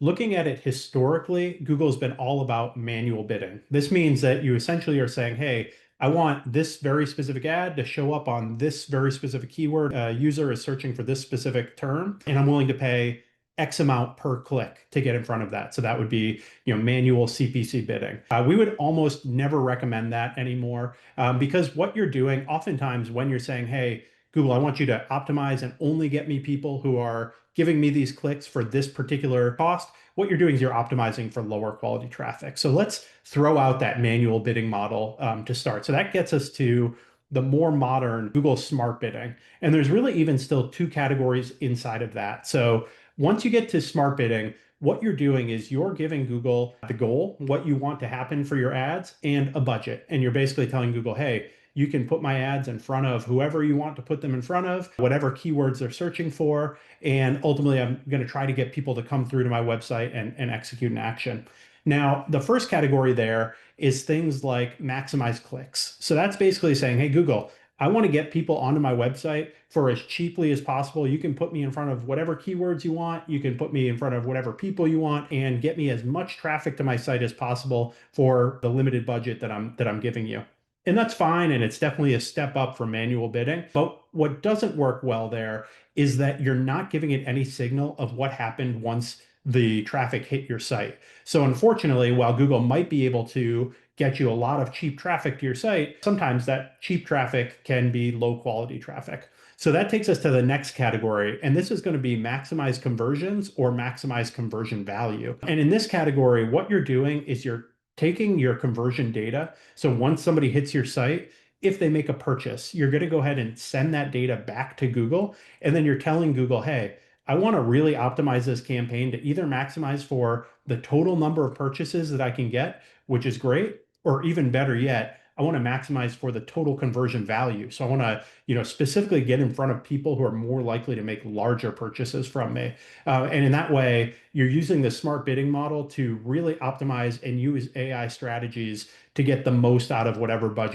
looking at it historically, Google's been all about manual bidding. This means that you essentially are saying, hey, I want this very specific ad to show up on this very specific keyword. A user is searching for this specific term, and I'm willing to pay X amount per click to get in front of that. So that would be, manual CPC bidding. We would almost never recommend that anymore because what you're doing oftentimes when you're saying, hey, Google, I want you to optimize and only get me people who are giving me these clicks for this particular cost. What you're doing is you're optimizing for lower quality traffic. So let's throw out that manual bidding model to start. So that gets us to the more modern Google Smart Bidding. And there's really even still two categories inside of that. So once you get to Smart Bidding, what you're doing is you're giving Google the goal, what you want to happen for your ads, and a budget. And you're basically telling Google, hey, you can put my ads in front of whoever you want to put them in front of, whatever keywords they're searching for. And ultimately, I'm going to try to get people to come through to my website and execute an action. Now, the first category there is things like maximize clicks. So that's basically saying, hey, Google, I want to get people onto my website for as cheaply as possible. You can put me in front of whatever keywords you want. You can put me in front of whatever people you want and get me as much traffic to my site as possible for the limited budget that I'm giving you. And that's fine. And it's definitely a step up from manual bidding. But what doesn't work well there is that you're not giving it any signal of what happened once the traffic hit your site. So unfortunately, while Google might be able to get you a lot of cheap traffic to your site, sometimes that cheap traffic can be low quality traffic. So that takes us to the next category, and this is going to be maximize conversions or maximize conversion value. And in this category, what you're doing is you're taking your conversion data. So once somebody hits your site, if they make a purchase, you're going to go ahead and send that data back to Google. And then you're telling Google, hey, I want to really optimize this campaign to either maximize for the total number of purchases that I can get, which is great, or even better yet, I want to maximize for the total conversion value. So I want to, specifically get in front of people who are more likely to make larger purchases from me. And in that way, you're using the smart bidding model to really optimize and use AI strategies to get the most out of whatever budget